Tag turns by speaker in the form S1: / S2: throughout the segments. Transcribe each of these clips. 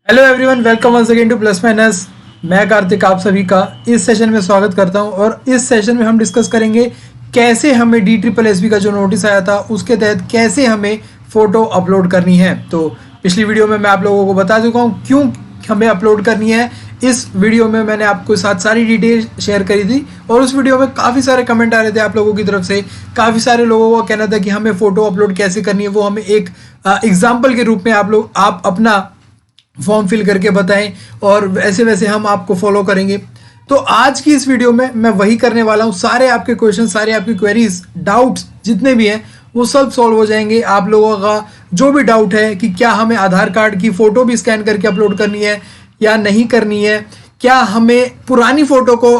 S1: Hello everyone, welcome once again to plus minus. मैं कार्तिक आप सभी का इस सेशन में स्वागत करता हूं और इस सेशन में हम डिस्कस करेंगे कैसे हमें DSSB का जो नोटिस आया था उसके तहत कैसे हमें फ़ोटो अपलोड करनी है। तो पिछली वीडियो में मैं आप लोगों को बता चुका हूं क्यों हमें अपलोड करनी है। इस वीडियो में मैंने आपको साथ सारी डिटेल शेयर करी थी और उस वीडियो में काफ़ी सारे कमेंट आ रहे थे आप लोगों की तरफ से। काफ़ी सारे लोगों का कहना था कि हमें फ़ोटो अपलोड कैसे करनी है, वो हमें एक एग्जाम्पल के रूप में आप अपना फॉर्म फिल करके बताएं और वैसे वैसे हम आपको फॉलो करेंगे। तो आज की इस वीडियो में मैं वही करने वाला हूं। सारे आपके क्वेश्चन, सारे आपकी क्वेरीज, डाउट्स जितने भी हैं वो सब सॉल्व हो जाएंगे। आप लोगों का जो भी डाउट है कि क्या हमें आधार कार्ड की फ़ोटो भी स्कैन करके अपलोड करनी है या नहीं करनी है, क्या हमें पुरानी फ़ोटो को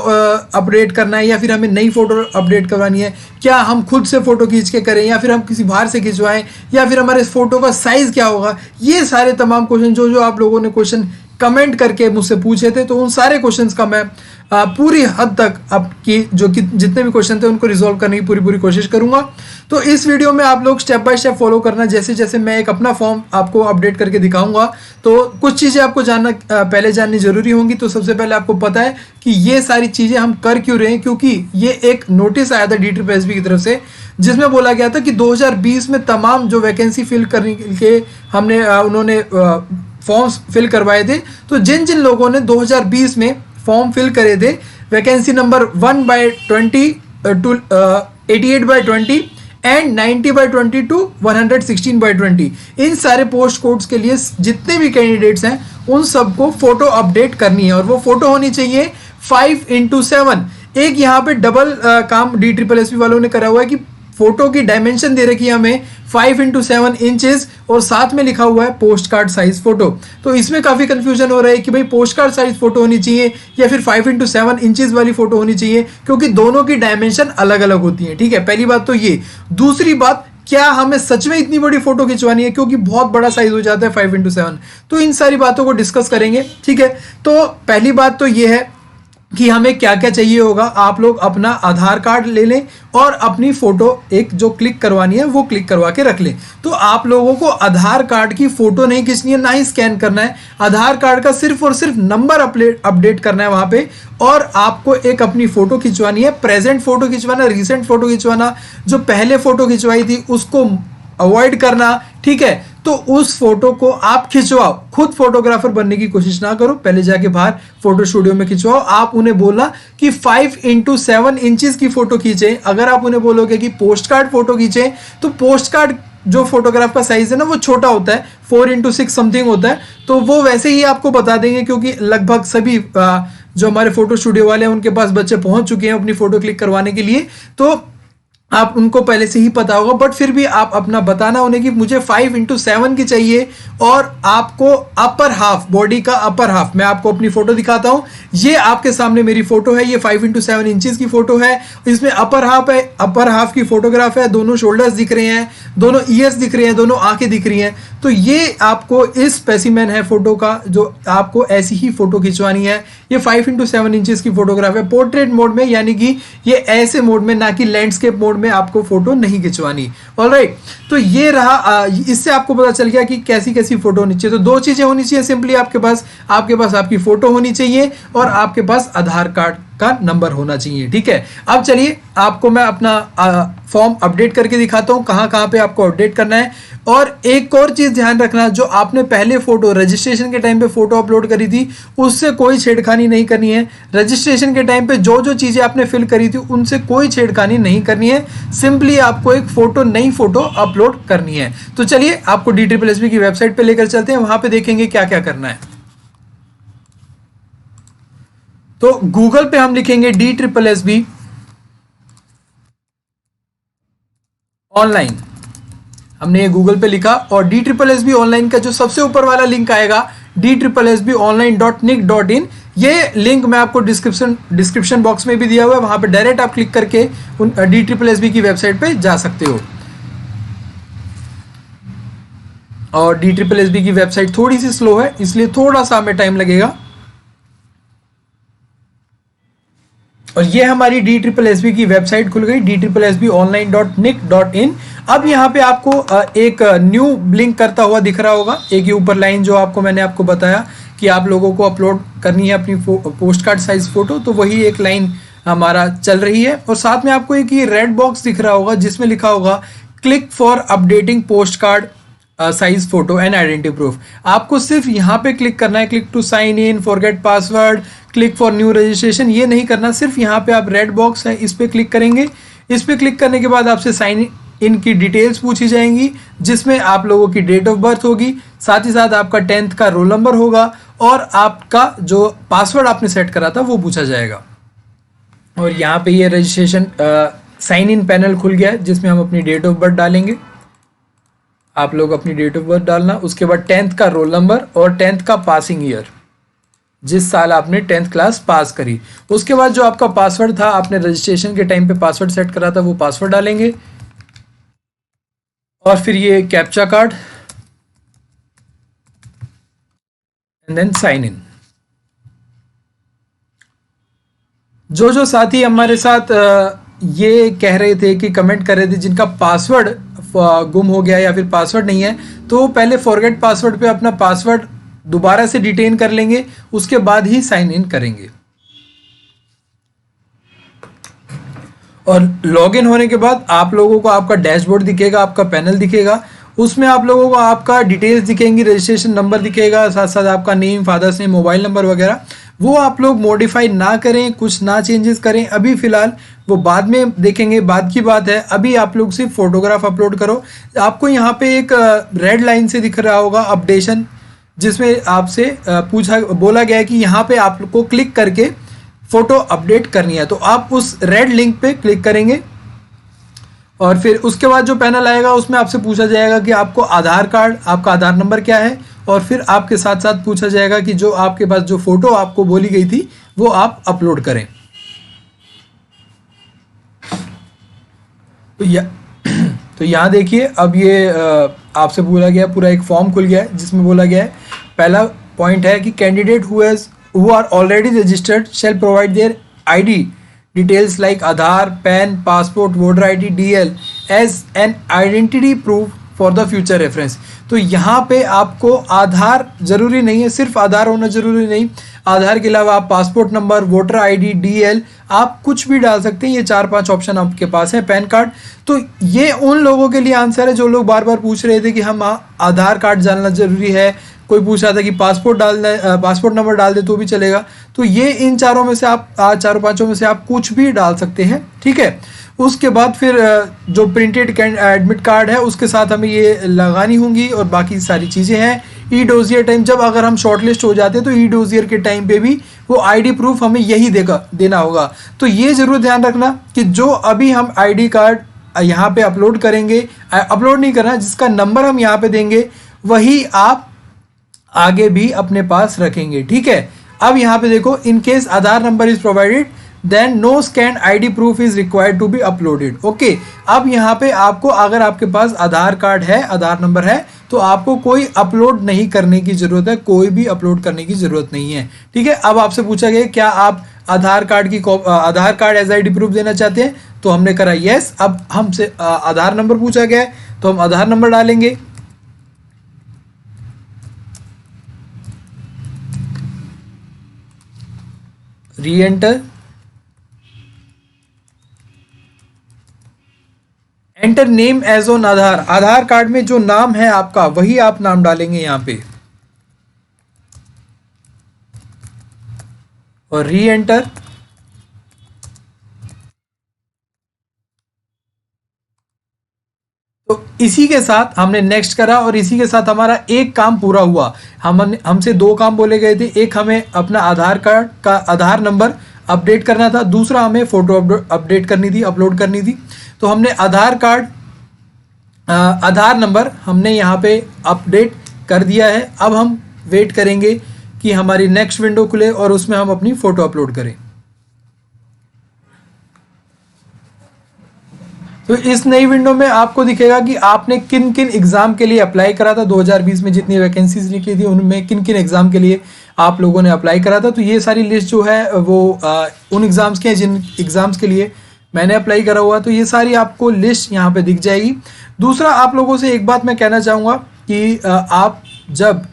S1: अपडेट करना है या फिर हमें नई फ़ोटो अपडेट करवानी है, क्या हम खुद से फ़ोटो खींच के करें या फिर हम किसी बाहर से खिंचवाएं, या फिर हमारे इस फ़ोटो का साइज़ क्या होगा। ये सारे तमाम क्वेश्चन जो आप लोगों ने क्वेश्चन कमेंट करके मुझसे पूछे थे, तो उन सारे क्वेश्चंस का मैं पूरी हद तक आपकी जितने भी क्वेश्चन थे उनको रिजॉल्व करने की पूरी कोशिश करूंगा। तो इस वीडियो में आप लोग स्टेप बाय स्टेप फॉलो करना, जैसे जैसे मैं एक अपना फॉर्म आपको अपडेट करके दिखाऊंगा। तो कुछ चीज़ें आपको पहले जाननी जरूरी होंगी। तो सबसे पहले आपको पता है कि ये सारी चीज़ें हम कर क्यों रहे हैं, क्योंकि ये एक नोटिस आया था DSSB की तरफ से जिसमें बोला गया था कि 2020 में तमाम जो वैकेंसी फिल करने के उन्होंने फॉर्म्स फिल करवाए थे। तो जिन जिन लोगों ने 2020 में फॉर्म फिल करे थे vacancy number 1/20 to 88/20 and 90/20 to 116/20, इन सारे पोस्ट कोड्स के लिए जितने भी कैंडिडेट्स हैं उन सबको फोटो अपडेट करनी है और वो फोटो होनी चाहिए 5x7। एक यहाँ पे डबल काम DSSB वालों ने करा हुआ है कि फोटो की डायमेंशन दे रखी है हमें 5x7 इंचेस और साथ में लिखा हुआ है पोस्ट कार्ड साइज फोटो। तो इसमें काफी कंफ्यूजन हो रहा है कि भाई पोस्ट कार्ड साइज फोटो होनी चाहिए या फिर 5x7 इंचेस वाली फोटो होनी चाहिए, क्योंकि दोनों की डायमेंशन अलग अलग होती है। ठीक है, पहली बात तो ये। दूसरी बात, क्या हमें सच में इतनी बड़ी फोटो खिंचवानी है, क्योंकि बहुत बड़ा साइज हो जाता है 5x7। तो इन सारी बातों को डिस्कस करेंगे। ठीक है, तो पहली बात तो ये है कि हमें क्या क्या चाहिए होगा। आप लोग अपना आधार कार्ड ले लें और अपनी फोटो एक जो क्लिक करवानी है वो क्लिक करवा के रख लें। तो आप लोगों को आधार कार्ड की फोटो नहीं खींचनी है, ना ही स्कैन करना है। आधार कार्ड का सिर्फ और सिर्फ नंबर अपडेट करना है वहां पे, और आपको एक अपनी फोटो खिंचवानी है। प्रेजेंट फोटो खिंचवाना, रिसेंट फोटो खिंचवाना, जो पहले फोटो खिंचवाई थी उसको अवॉइड करना। ठीक है, तो उस फोटो को आप खिंचवाओ, खुद फोटोग्राफर बनने की कोशिश ना करो, पहले जाके बाहर फोटो स्टूडियो में खिंचवाओ। आप उन्हें बोलना कि 5x7 इंचेस की फोटो खींचे। अगर आप उन्हें बोलोगे कि पोस्ट कार्ड फोटो खींचे, तो पोस्ट कार्ड जो फोटोग्राफ का साइज है ना वो छोटा होता है, 4x6 समथिंग होता है। तो वो वैसे ही आपको बता देंगे, क्योंकि लगभग सभी जो हमारे फोटो स्टूडियो वाले हैं उनके पास बच्चे पहुंच चुके हैं अपनी फोटो क्लिक करवाने के लिए, तो आप उनको पहले से ही पता होगा। बट फिर भी आप अपना बताना उन्हें कि मुझे 5x7 की चाहिए और आपको अपर हाफ, बॉडी का अपर हाफ, मैं आपको अपनी फोटो दिखाता हूं। ये आपके सामने मेरी फोटो है, ये 5x7 इंचेस की फोटो है। इसमें अपर हाफ है, अपर हाफ की फोटोग्राफ है, दोनों शोल्डर्स दिख रहे हैं, दोनों ईयर्स दिख रहे हैं, दोनों आंखें दिख रही हैं। तो ये आपको इस स्पेसिमेन है फोटो का, जो आपको ऐसी ही फोटो खिंचवानी है। ये 5x7 इंचेस की फोटोग्राफ है, पोर्ट्रेट मोड में, यानी कि ये ऐसे मोड में, ना कि लैंडस्केप मोड में आपको फोटो नहीं खिंचवानी। ऑलराइट, तो ये रहा। इससे आपको पता चल गया कि कैसी कैसी फोटो होनी चाहिए। तो दो चीजें होनी चाहिए सिंपली, आपके पास आपकी फोटो होनी चाहिए और आपके पास आधार कार्ड का नंबर होना चाहिए। ठीक है, अब चलिए आपको मैं अपना फॉर्म अपडेट करके दिखाता हूं कहां कहां पे आपको अपडेट करना है। और एक और चीज ध्यान रखना, जो आपने पहले फोटो रजिस्ट्रेशन के टाइम पे फोटो अपलोड करी थी उससे कोई छेड़खानी नहीं करनी है। रजिस्ट्रेशन के टाइम पे जो जो चीजें आपने फिल करी थी उनसे कोई छेड़खानी नहीं करनी है। सिंपली आपको एक फोटो, नई फोटो अपलोड करनी है। तो चलिए आपको DSSB की वेबसाइट पे लेकर चलते हैं, वहां पे देखेंगे क्या क्या करना है। तो गूगल पे हम लिखेंगे DSSB ऑनलाइन। हमने ये गूगल पे लिखा और DSSB ऑनलाइन का जो सबसे ऊपर वाला लिंक आएगा DSSBonline.nic.in, ये लिंक मैं आपको डिस्क्रिप्शन बॉक्स में भी दिया हुआ है। वहां पे डायरेक्ट आप क्लिक करके DSSB की वेबसाइट पे जा सकते हो। और DSSB की वेबसाइट थोड़ी सी स्लो है, इसलिए थोड़ा सा हमें टाइम लगेगा। और ये हमारी DSSB की वेबसाइट खुल गई, DSSBonline.nic.in। अब यहाँ पे आपको एक न्यू ब्लिंक करता हुआ दिख रहा होगा, एक ये ऊपर लाइन जो मैंने आपको बताया कि आप लोगों को अपलोड करनी है अपनी पोस्ट कार्ड साइज फोटो, तो वही एक लाइन हमारा चल रही है। और साथ में आपको एक ये रेड बॉक्स दिख रहा होगा जिसमें लिखा होगा click for updating post card size photo and identity proof. आपको सिर्फ यहाँ पे क्लिक करना है, click to sign in, forget password, click for new registration, ये नहीं करना। सिर्फ यहाँ पे आप रेड बॉक्स है इस पे क्लिक करेंगे। इस पे क्लिक करने के बाद आपसे साइन इन की डिटेल्स पूछी जाएंगी, जिसमें आप लोगों की डेट ऑफ बर्थ होगी, साथ ही साथ आपका 10th का रोल नंबर होगा और आपका जो पासवर्ड आपने सेट करा था वो पूछा जाएगा। और यहाँ पे ये रजिस्ट्रेशन साइन इन पैनल खुल गया है जिसमें हम अपनी डेट ऑफ बर्थ डालेंगे। आप लोग अपनी डेट ऑफ बर्थ डालना, उसके बाद 10th का रोल नंबर और 10th का पासिंग ईयर, जिस साल आपने 10th क्लास पास करी। उसके बाद जो आपका पासवर्ड था, आपने रजिस्ट्रेशन के टाइम पे पासवर्ड सेट करा था, वो पासवर्ड डालेंगे। और फिर ये captcha card and then sign in. जो साथी हमारे साथ ये कह रहे थे कि कमेंट कर रहे थे जिनका पासवर्ड गुम हो गया या फिर पासवर्ड नहीं है, तो पहले फॉरगेट पासवर्ड पे अपना पासवर्ड दोबारा से डिटेन कर लेंगे, उसके बाद ही साइन इन करेंगे। और लॉगिन होने के बाद आप लोगों को आपका डैशबोर्ड दिखेगा, आपका पैनल दिखेगा, उसमें आप लोगों को आपका डिटेल्स दिखेंगी, रजिस्ट्रेशन नंबर दिखेगा, साथ साथ आपका name, father's name, mobile number वगैरह। वो आप लोग मॉडिफाई ना करें, कुछ ना चेंजेस करें अभी फिलहाल, वो बाद में देखेंगे, बाद की बात है। अभी आप लोग सिर्फ फोटोग्राफ अपलोड करो। आपको यहाँ पे एक रेड लाइन से दिख रहा होगा अपडेशन, जिसमें आपसे बोला गया है कि यहाँ पे आप लोग को क्लिक करके फोटो अपडेट करनी है, तो आप उस रेड लिंक पे क्लिक करेंगे। और फिर उसके बाद जो पैनल आएगा उसमें आपसे पूछा जाएगा कि आपको आधार कार्ड, आपका आधार नंबर क्या है, और फिर आपके साथ साथ पूछा जाएगा कि जो आपके पास जो फोटो आपको बोली गई थी वो आप अपलोड करें। तो यहाँ देखिए, अब ये आपसे बोला गया, पूरा एक फॉर्म खुल गया है जिसमें बोला गया है, पहला पॉइंट है कि candidate who are already registered shall provide their ID details like Aadhaar, PAN, passport, voter ID, DL as an identity proof for the future reference. तो यहाँ पे आपको आधार जरूरी नहीं है, सिर्फ आधार होना जरूरी नहीं, आधार के अलावा आप passport number, voter ID, DL आप कुछ भी डाल सकते हैं। ये 4-5 ऑप्शन आपके पास है, पैन कार्ड। तो ये उन लोगों के लिए आंसर है जो लोग बार बार पूछ रहे थे कि हम आधार कार्ड डालना जरूरी है, कोई पूछ रहा था कि पासपोर्ट पासपोर्ट नंबर डाल दे तो भी चलेगा। तो ये इन चारों में से आप 4-5 में से आप कुछ भी डाल सकते हैं, ठीक है। उसके बाद फिर जो प्रिंटेड एडमिट कार्ड है उसके साथ हमें ये लगानी होंगी, और बाकी सारी चीज़ें हैं। ई डोजियर टाइम, जब अगर हम शॉर्टलिस्ट हो जाते हैं तो ई डोजियर के टाइम पे भी वो ID प्रूफ हमें यही देना होगा। तो ये ज़रूर ध्यान रखना कि जो अभी हम ID कार्ड यहाँ पे अपलोड करेंगे, अपलोड नहीं करना, जिसका नंबर हम यहाँ पे देंगे वही आप आगे भी अपने पास रखेंगे, ठीक है। अब यहाँ पे देखो, in case Aadhaar number is provided then no scan ID proof is required to be uploaded. Okay, अब यहाँ पे आपको, अगर आपके पास आधार कार्ड है, आधार नंबर है, तो आपको कोई अपलोड नहीं करने की जरूरत है, कोई भी अपलोड करने की जरूरत नहीं है, ठीक है। अब आपसे पूछा गया क्या आप आधार कार्ड एज ID प्रूफ देना चाहते हैं, तो हमने करा यस। अब हमसे आधार नंबर पूछा गया है तो हम आधार नंबर डालेंगे। Reenter, enter name as on Aadhaar, Aadhaar card में जो नाम है आपका वही आप नाम डालेंगे यहाँ पे, और री एंटर। तो इसी के साथ हमने नेक्स्ट करा और इसी के साथ हमारा एक काम पूरा हुआ। हमसे 2 काम बोले गए थे, एक हमें अपना आधार कार्ड का आधार नंबर अपडेट करना था, दूसरा हमें फोटो अपडेट करनी थी, अपलोड करनी थी। तो हमने आधार नंबर हमने यहाँ पे अपडेट कर दिया है। अब हम वेट करेंगे कि हमारी नेक्स्ट विंडो खुले और उसमें हम अपनी फ़ोटो अपलोड करें। तो इस नई विंडो में आपको दिखेगा कि आपने किन किन एग्ज़ाम के लिए अप्लाई करा था। 2020 में जितनी वैकेंसीज निकली थी उनमें किन किन एग्ज़ाम के लिए आप लोगों ने अप्लाई करा था। तो ये सारी लिस्ट जो है वो उन एग्ज़ाम्स के हैं जिन एग्ज़ाम्स के लिए मैंने अप्लाई करा हुआ। तो ये सारी आपको लिस्ट यहाँ पे दिख जाएगी। दूसरा, आप लोगों से एक बात मैं कहना चाहूँगा कि आप जब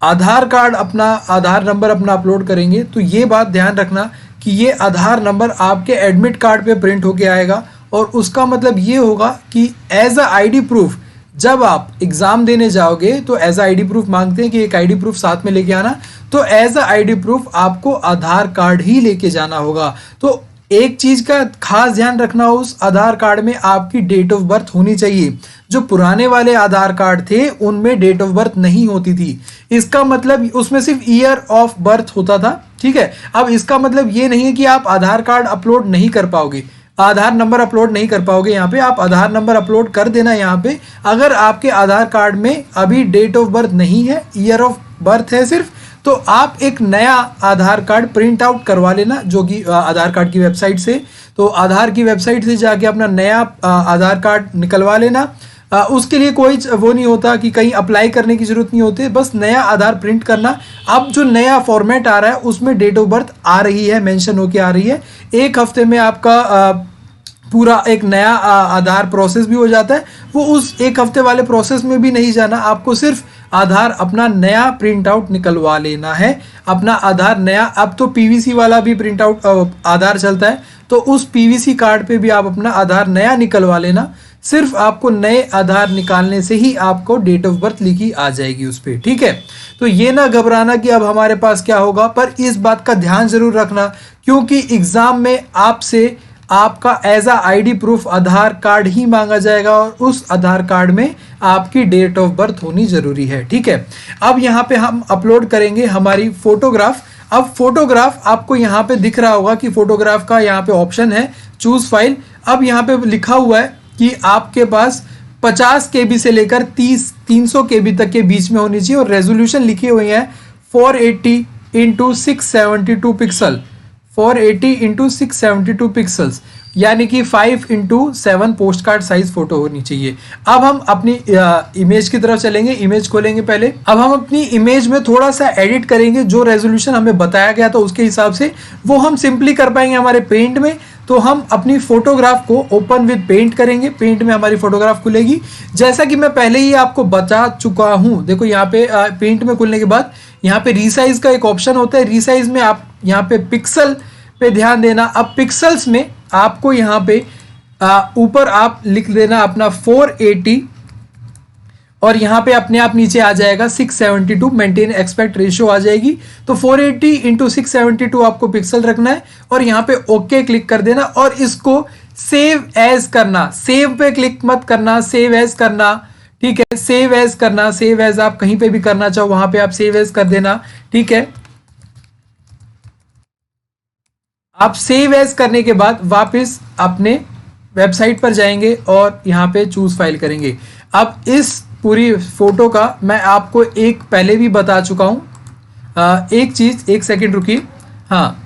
S1: आधार कार्ड अपना आधार नंबर अपना अपलोड करेंगे तो ये बात ध्यान रखना कि ये आधार नंबर आपके एडमिट कार्ड पे प्रिंट होके आएगा, और उसका मतलब ये होगा कि एज अ आईडी प्रूफ जब आप एग्ज़ाम देने जाओगे तो एज अ आईडी प्रूफ मांगते हैं कि एक आईडी प्रूफ साथ में लेके आना, तो एज अ आईडी प्रूफ आपको आधार कार्ड ही लेके जाना होगा। तो एक चीज़ का खास ध्यान रखना, उस आधार कार्ड में आपकी डेट ऑफ बर्थ होनी चाहिए। जो पुराने वाले आधार कार्ड थे उनमें डेट ऑफ बर्थ नहीं होती थी। इसका मतलब उसमें सिर्फ ईयर ऑफ बर्थ होता था, ठीक है। अब इसका मतलब ये नहीं है कि आप आधार कार्ड अपलोड नहीं कर पाओगे, आधार नंबर अपलोड नहीं कर पाओगे। यहाँ पे आप आधार नंबर अपलोड कर देना। यहाँ पे अगर आपके आधार कार्ड में अभी डेट ऑफ बर्थ नहीं है, ईयर ऑफ बर्थ है सिर्फ, तो आप एक नया आधार कार्ड प्रिंट आउट करवा लेना, जो कि आधार कार्ड की वेबसाइट से। तो आधार की वेबसाइट से जाके अपना नया आधार कार्ड निकलवा लेना। उसके लिए कोई वो नहीं होता कि कहीं अप्लाई करने की ज़रूरत नहीं होती, बस नया आधार प्रिंट करना। अब जो नया फॉर्मेट आ रहा है उसमें डेट ऑफ बर्थ आ रही है, मेंशन होके आ रही है। एक हफ्ते में आपका पूरा एक नया आधार प्रोसेस भी हो जाता है। वो उस एक हफ्ते वाले प्रोसेस में भी नहीं जाना, आपको सिर्फ आधार अपना नया प्रिंट आउट निकलवा लेना है। अपना आधार नया, अब तो पीवीसी वाला भी प्रिंट आउट आधार चलता है, तो उस पीवीसी कार्ड पे भी आप अपना आधार नया निकलवा लेना। सिर्फ आपको नए आधार निकालने से ही आपको डेट ऑफ बर्थ लिखी आ जाएगी उस पर, ठीक है। तो ये ना घबराना कि अब हमारे पास क्या होगा, पर इस बात का ध्यान जरूर रखना क्योंकि एग्जाम में आपसे आपका as a ID proof Aadhaar card ही मांगा जाएगा, और उस आधार कार्ड में आपकी डेट ऑफ बर्थ होनी जरूरी है, ठीक है। अब यहाँ पे हम अपलोड करेंगे हमारी फोटोग्राफ। अब फोटोग्राफ आपको यहाँ पे दिख रहा होगा कि फोटोग्राफ का यहाँ पे ऑप्शन है चूज फाइल। अब यहाँ पे लिखा हुआ है कि आपके पास 50 KB से लेकर 300 KB तक के बीच में होनी चाहिए, और रेजोल्यूशन लिखी हुई है 480 इंटू 672 पिक्सल, 480 इंटू 672 पिक्सल्स, यानी कि 5 into 7 post card size photo होनी चाहिए। अब हम अपनी इमेज की तरफ चलेंगे, इमेज खोलेंगे पहले। अब हम अपनी इमेज में थोड़ा सा एडिट करेंगे, जो रेजोल्यूशन हमें बताया गया था उसके हिसाब से वो हम सिंपली कर पाएंगे हमारे पेंट में। तो हम अपनी फोटोग्राफ को ओपन विद पेंट करेंगे, पेंट में हमारी फोटोग्राफ खुलेगी। जैसा कि मैं पहले ही आपको बता चुका हूं, देखो यहाँ पे पेंट में खुलने के बाद यहाँ पे रीसाइज का एक ऑप्शन होता है। रीसाइज में आप यहाँ पे पिक्सल पे ध्यान देना। अब पिक्सल्स में आपको यहाँ पे ऊपर आप लिख देना अपना 480, और यहाँ पे अपने आप नीचे आ जाएगा 672, मेंटेन एक्सपेक्ट रेशियो आ जाएगी। तो 480 इंटू 672 आपको पिक्सल रखना है, और यहाँ पे ओके क्लिक कर देना, और इसको सेव एज करना। सेव पे क्लिक मत करना, सेव एज करना, ठीक है। सेव एज करना, सेव एज आप कहीं पे भी करना चाहो वहां पे आप सेव एज कर देना, ठीक है। आप सेव एज करने के बाद वापस अपने वेबसाइट पर जाएंगे और यहाँ पे चूज फाइल करेंगे। अब इस पूरी फोटो का मैं आपको एक पहले भी बता चुका हूँ। एक चीज, एक सेकंड रुकिए। हाँ,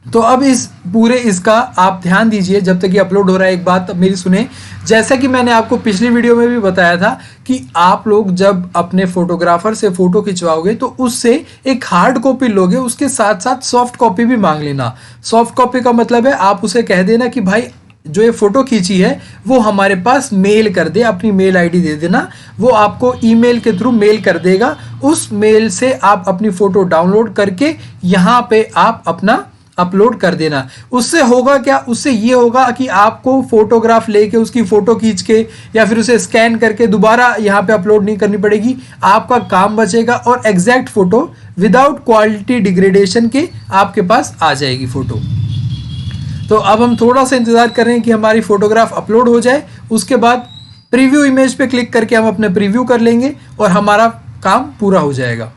S1: तो अब इस पूरे इसका आप ध्यान दीजिए जब तक ये अपलोड हो रहा है। एक बात मेरी सुने, जैसा कि मैंने आपको पिछली वीडियो में भी बताया था कि आप लोग जब अपने फोटोग्राफर से फोटो खिंचवाओगे तो उससे एक हार्ड कॉपी लोगे, उसके साथ साथ सॉफ्ट कॉपी भी मांग लेना। सॉफ्ट कॉपी का मतलब है आप उसे कह देना कि भाई जो ये फोटो खींची है वो हमारे पास मेल कर दे, अपनी मेल आईडी दे देना, वो आपको ईमेल के थ्रू मेल कर देगा। उस मेल से आप अपनी फोटो डाउनलोड करके यहाँ पे आप अपना अपलोड कर देना। उससे होगा क्या, उससे ये होगा कि आपको फोटोग्राफ लेके उसकी फोटो खींच के या फिर उसे स्कैन करके दोबारा यहाँ पे अपलोड नहीं करनी पड़ेगी, आपका काम बचेगा, और exact photo without quality degradation के आपके पास आ जाएगी फोटो। तो अब हम थोड़ा सा इंतजार कर रहे हैं कि हमारी फोटोग्राफ अपलोड हो जाए, उसके बाद प्रीव्यू इमेज पे क्लिक करके हम अपने प्रीव्यू कर लेंगे और हमारा काम पूरा हो जाएगा।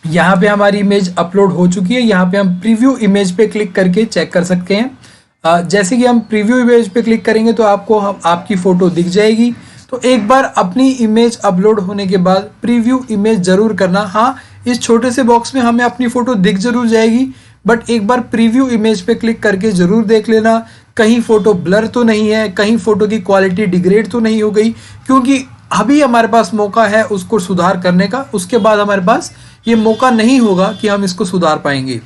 S1: यहाँ पे हमारी इमेज अपलोड हो चुकी है। यहाँ पे हम प्रीव्यू इमेज पे क्लिक करके चेक कर सकते हैं। जैसे कि हम प्रीव्यू इमेज पे क्लिक करेंगे तो आपको आपकी फोटो दिख जाएगी। तो एक बार अपनी इमेज अपलोड होने के बाद प्रीव्यू इमेज जरूर करना। हाँ, इस छोटे से बॉक्स में हमें अपनी फोटो दिख जरूर जाएगी, बट एक बार प्रीव्यू इमेज पे क्लिक करके जरूर देख लेना कहीं फोटो ब्लर तो नहीं है, कहीं फोटो की क्वालिटी डिग्रेड तो नहीं हो गई, क्योंकि अभी हमारे पास मौका है उसको सुधार करने का, उसके बाद हमारे पास ये मौका नहीं होगा कि हम इसको सुधार पाएंगे।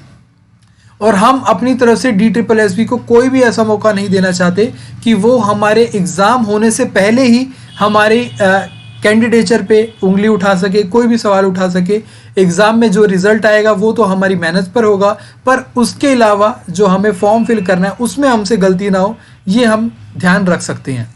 S1: और हम अपनी तरफ से DSSB को कोई भी ऐसा मौका नहीं देना चाहते कि वो हमारे एग्ज़ाम होने से पहले ही हमारे कैंडिडेचर पे उंगली उठा सके, कोई भी सवाल उठा सके। एग्ज़ाम में जो रिज़ल्ट आएगा वो तो हमारी मेहनत पर होगा, पर उसके अलावा जो हमें फॉर्म फिल करना है उसमें हमसे गलती ना हो, ये हम ध्यान रख सकते हैं।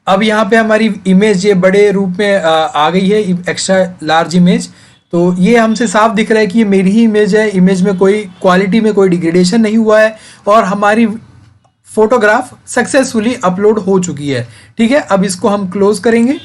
S1: अब यहाँ पे हमारी इमेज ये बड़े रूप में आ गई है, एक्स्ट्रा लार्ज इमेज। तो ये हमसे साफ दिख रहा है कि ये मेरी ही इमेज है, इमेज में कोई क्वालिटी में कोई डिग्रेडेशन नहीं हुआ है और हमारी फोटोग्राफ सक्सेसफुली अपलोड हो चुकी है। ठीक है, अब इसको हम क्लोज करेंगे।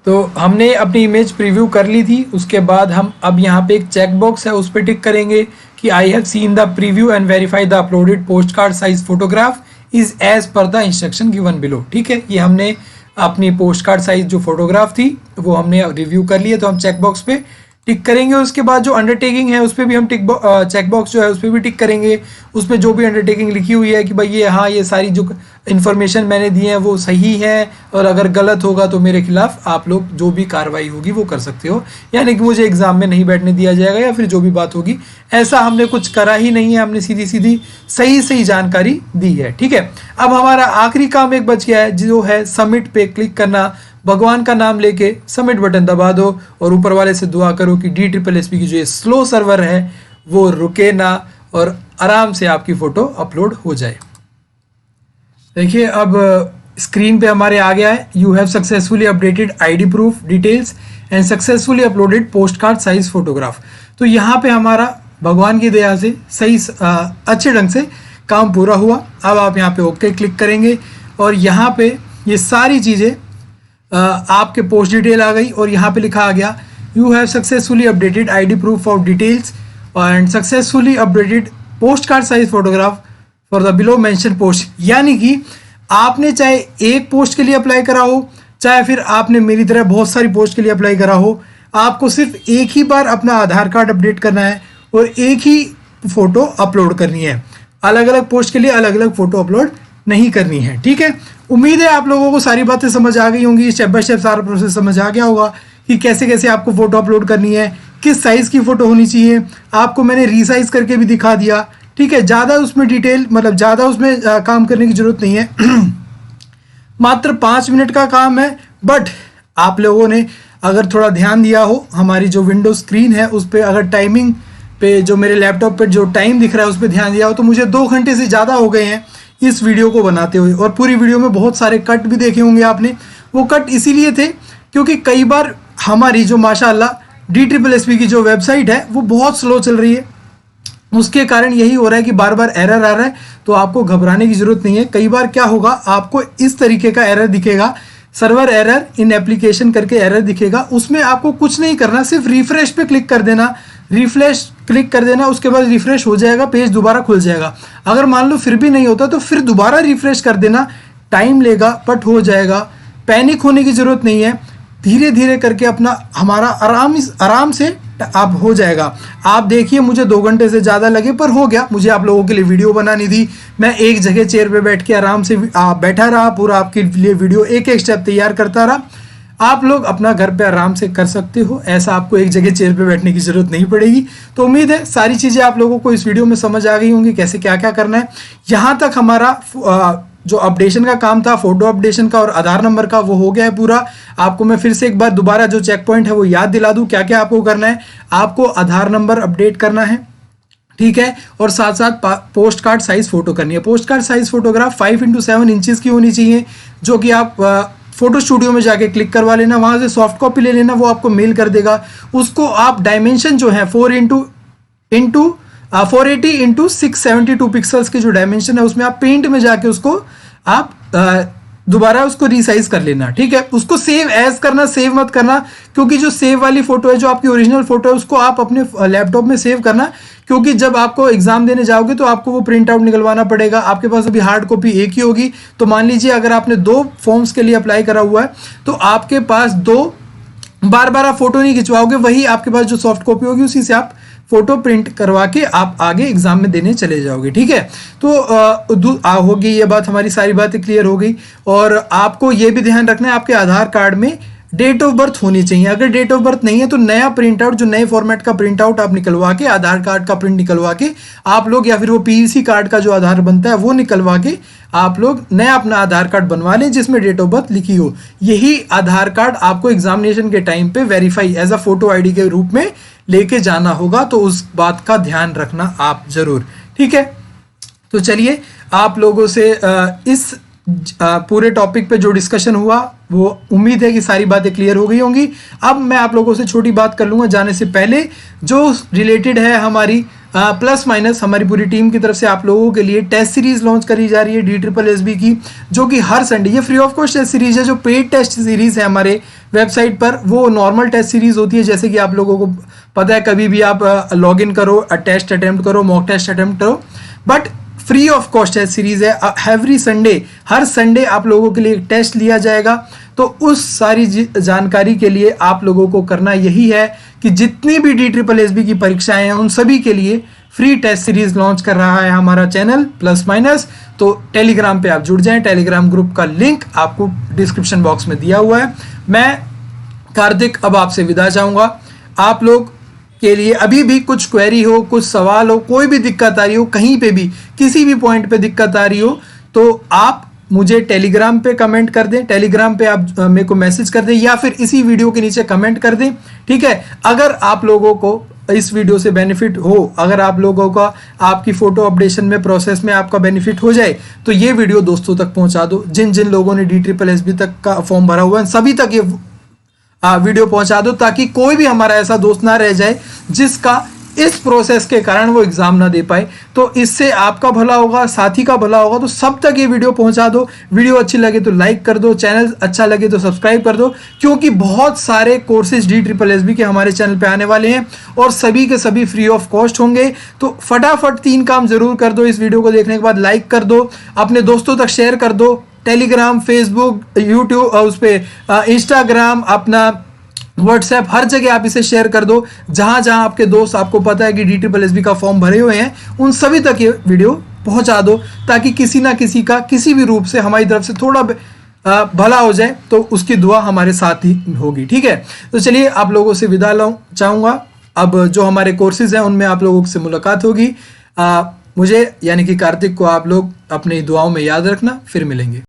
S1: तो हमने अपनी इमेज प्रीव्यू कर ली थी, उसके बाद हम अब यहाँ पे एक चेक बॉक्स है उस पर टिक करेंगे कि I have seen the preview and verify the uploaded post card size photograph is as per the instruction given below. ठीक है, ये हमने अपनी पोस्ट कार्ड साइज जो फोटोग्राफ थी वो हमने रिव्यू कर लिए, तो हम चेक बॉक्स पे टिक करेंगे। उसके बाद जो अंडरटेकिंग है उस पर भी हम चेक बॉक्स जो है उस पर भी टिक करेंगे। उस पर जो भी अंडरटेकिंग लिखी हुई है कि भाई ये हाँ ये सारी जो इन्फॉर्मेशन मैंने दी है वो सही है और अगर गलत होगा तो मेरे खिलाफ आप लोग जो भी कार्रवाई होगी वो कर सकते हो, यानी कि मुझे एग्जाम में नहीं बैठने दिया जाएगा या फिर जो भी बात होगी। ऐसा हमने कुछ करा ही नहीं है, हमने सीधी सीधी सही जानकारी दी है। ठीक है, अब हमारा आखिरी काम एक बच गया है जो है सबमिट पे क्लिक करना। भगवान का नाम लेके सबमिट बटन दबा दो और ऊपर वाले से दुआ करो कि DSSB की जो ये स्लो सर्वर है वो रुके ना और आराम से आपकी फ़ोटो अपलोड हो जाए। देखिए अब स्क्रीन पे हमारे आ गया है, you have successfully updated ID proof details and successfully uploaded post card size photograph. तो यहाँ पे हमारा भगवान की दया से सही अच्छे ढंग से काम पूरा हुआ। अब आप यहाँ पे ओके क्लिक करेंगे और यहाँ पे ये सारी चीज़ें आपके पोस्ट डिटेल आ गई और यहाँ पे लिखा आ गया you have successfully updated ID proof of details and successfully updated post card size photograph for the below mention post. यानी कि आपने चाहे एक पोस्ट के लिए अप्लाई करा हो, चाहे फिर आपने मेरी तरह बहुत सारी पोस्ट के लिए अप्लाई करा हो, आपको सिर्फ एक ही बार अपना आधार कार्ड अपडेट करना है और एक ही फ़ोटो अपलोड करनी है। अलग अलग पोस्ट के लिए अलग अलग फ़ोटो अपलोड नहीं करनी है। ठीक है, उम्मीद है आप लोगों को सारी बातें समझ आ गई होंगी, स्टेप बाय स्टेप सारा प्रोसेस समझ आ गया होगा कि कैसे कैसे आपको फ़ोटो अपलोड करनी है, किस साइज़ की फ़ोटो होनी चाहिए। आपको मैंने रीसाइज करके भी दिखा दिया। ठीक है, ज़्यादा उसमें डिटेल मतलब ज़्यादा उसमें काम करने की ज़रूरत नहीं है मात्र 5 मिनट का काम है। बट आप लोगों ने अगर थोड़ा ध्यान दिया हो, हमारी जो विंडो स्क्रीन है उस पर अगर टाइमिंग पे जो मेरे लैपटॉप पे जो टाइम दिख रहा है उस पर ध्यान दिया हो तो मुझे 2 घंटे से ज़्यादा हो गए हैं इस वीडियो को बनाते हुए। और पूरी वीडियो में बहुत सारे कट भी देखे होंगे आपने। वो कट इसीलिए थे क्योंकि कई बार हमारी जो माशाल्लाह DSSB की जो वेबसाइट है वो बहुत स्लो चल रही है, उसके कारण यही हो रहा है कि बार बार एरर आ रहा है। तो आपको घबराने की ज़रूरत नहीं है। कई बार क्या होगा, आपको इस तरीके का एरर दिखेगा, सर्वर एरर इन एप्लीकेशन करके एरर दिखेगा। उसमें आपको कुछ नहीं करना, सिर्फ रिफ्रेश पे क्लिक कर देना, रिफ्रेश क्लिक कर देना, उसके बाद रिफ्रेश हो जाएगा, पेज दोबारा खुल जाएगा। अगर मान लो फिर भी नहीं होता तो फिर दोबारा रिफ्रेश कर देना, टाइम लेगा बट हो जाएगा। पैनिक होने की ज़रूरत नहीं है, धीरे धीरे करके अपना हमारा आराम से आप हो जाएगा। आप देखिए मुझे 2 घंटे से ज़्यादा लगे पर हो गया। मुझे आप लोगों के लिए वीडियो बनानी थी, मैं एक जगह चेयर पे बैठ के आराम से बैठा रहा, पूरा आपके लिए वीडियो एक एक स्टेप तैयार करता रहा। आप लोग अपना घर पे आराम से कर सकते हो, ऐसा आपको एक जगह चेयर पे बैठने की ज़रूरत नहीं पड़ेगी। तो उम्मीद है सारी चीज़ें आप लोगों को इस वीडियो में समझ आ गई होंगी, कैसे क्या क्या करना है। यहाँ तक हमारा जो अपडेशन का काम था, फोटो अपडेशन का और आधार नंबर का, वो हो गया है पूरा। आपको मैं फिर से एक बार दोबारा जो चेक पॉइंट है वो याद दिला दूं, क्या क्या आपको करना है। आपको आधार नंबर अपडेट करना है, ठीक है, और साथ साथ पोस्ट कार्ड साइज फोटो करनी है। Post card size photograph 5x7 inches की होनी चाहिए, जो कि आप फोटो स्टूडियो में जाके क्लिक करवा लेना, वहाँ से सॉफ्ट कॉपी ले लेना, वो आपको मेल कर देगा। उसको आप डायमेंशन जो है 480 इंटू 672 पिक्सल्स के जो डायमेंशन है उसमें आप पेंट में जाके उसको आप दोबारा उसको रीसाइज कर लेना, ठीक है। उसको सेव एज करना, सेव मत करना, क्योंकि जो सेव वाली फोटो है, जो आपकी ओरिजिनल फोटो है, उसको आप अपने लैपटॉप में सेव करना, क्योंकि जब आपको एग्जाम देने जाओगे तो आपको वो प्रिंट आउट निकलवाना पड़ेगा। आपके पास अभी हार्ड कॉपी एक ही होगी। तो मान लीजिए अगर आपने 2 फॉर्म्स के लिए अप्लाई करा हुआ है तो आपके पास 2 बार बार आप फोटो नहीं खिंचवाओगे, वही आपके पास जो सॉफ्ट कॉपी होगी उसी से आप फोटो प्रिंट करवा के आप आगे एग्जाम में देने चले जाओगे। ठीक है, तो होगी ये बात, हमारी सारी बातें क्लियर हो गई। और आपको ये भी ध्यान रखना है आपके आधार कार्ड में डेट ऑफ बर्थ होनी चाहिए। अगर डेट ऑफ बर्थ नहीं है तो नया प्रिंट आउट, जो नए फॉर्मेट का प्रिंट आउट आप निकलवा के, आधार कार्ड का प्रिंट निकलवा के आप लोग, या फिर वो पीवीसी कार्ड का जो आधार बनता है वो निकलवा के आप लोग नया अपना आधार कार्ड बनवा लें जिसमें डेट ऑफ बर्थ लिखी हो। यही आधार कार्ड आपको एग्जामिनेशन के टाइम पे verify as a photo ID के रूप में लेके जाना होगा, तो उस बात का ध्यान रखना आप जरूर। ठीक है, तो चलिए आप लोगों से इस पूरे टॉपिक पे जो डिस्कशन हुआ वो उम्मीद है कि सारी बातें क्लियर हो गई होंगी। अब मैं आप लोगों से छोटी बात कर लूंगा जाने से पहले, जो रिलेटेड है हमारी प्लस माइनस, हमारी पूरी टीम की तरफ से आप लोगों के लिए टेस्ट सीरीज लॉन्च करी जा रही है DSSB की, जो कि हर संडे, ये free of cost test series है। जो पेड टेस्ट सीरीज है हमारे वेबसाइट पर वो नॉर्मल टेस्ट सीरीज होती है, जैसे कि आप लोगों को पता है, कभी भी आप लॉग इन करो, टेस्ट अटेम्प्ट करो, मॉक टेस्ट अटेम्प्ट करो, but free of cost test series है। एवरी संडे, हर संडे आप लोगों के लिए एक टेस्ट लिया जाएगा। तो उस सारी जानकारी के लिए आप लोगों को करना यही है कि जितनी भी DSSB की परीक्षाएं हैं उन सभी के लिए फ्री टेस्ट सीरीज लॉन्च कर रहा है हमारा चैनल प्लस माइनस। तो टेलीग्राम पे आप जुड़ जाएं, टेलीग्राम ग्रुप का लिंक आपको डिस्क्रिप्शन बॉक्स में दिया हुआ है। मैं कार्तिक अब आपसे विदा चाहूंगा। आप लोग के लिए अभी भी कुछ क्वेरी हो, कुछ सवाल हो, कोई भी दिक्कत आ रही हो, कहीं पे भी किसी भी पॉइंट पे दिक्कत आ रही हो, तो आप मुझे टेलीग्राम पे कमेंट कर दें, टेलीग्राम पे आप मेरे को मैसेज कर दें, या फिर इसी वीडियो के नीचे कमेंट कर दें। ठीक है, अगर आप लोगों को इस वीडियो से बेनिफिट हो, अगर आप लोगों का आपकी फोटो अपडेशन में प्रोसेस में आपका बेनिफिट हो जाए, तो ये वीडियो दोस्तों तक पहुंचा दो। जिन जिन लोगों ने DSSB तक का फॉर्म भरा हुआ है सभी तक ये वीडियो पहुंचा दो, ताकि कोई भी हमारा ऐसा दोस्त ना रह जाए जिसका इस प्रोसेस के कारण वो एग्जाम ना दे पाए। तो इससे आपका भला होगा, साथी का भला होगा। तो सब तक ये वीडियो पहुंचा दो। वीडियो अच्छी लगे तो लाइक कर दो, चैनल अच्छा लगे तो सब्सक्राइब कर दो, क्योंकि बहुत सारे कोर्सेज DSSB के हमारे चैनल पे आने वाले हैं और सभी के सभी फ्री ऑफ कॉस्ट होंगे। तो फटाफट 3 काम जरूर कर दो। इस वीडियो को देखने के बाद लाइक कर दो, अपने दोस्तों तक शेयर कर दो, टेलीग्राम, फेसबुक, यूट्यूब, उस पर इंस्टाग्राम, अपना व्हाट्सएप, हर जगह आप इसे शेयर कर दो। जहां जहां आपके दोस्त, आपको पता है कि DSSB का फॉर्म भरे हुए हैं, उन सभी तक ये वीडियो पहुंचा दो, ताकि किसी ना किसी का किसी भी रूप से हमारी तरफ से थोड़ा भला हो जाए, तो उसकी दुआ हमारे साथ ही होगी। ठीक है, तो चलिए आप लोगों से विदा चाहूंगा। अब जो हमारे कोर्सेज हैं उनमें आप लोगों से मुलाकात होगी। मुझे यानी कि कार्तिक को आप लोग अपनी दुआओं में याद रखना। फिर मिलेंगे।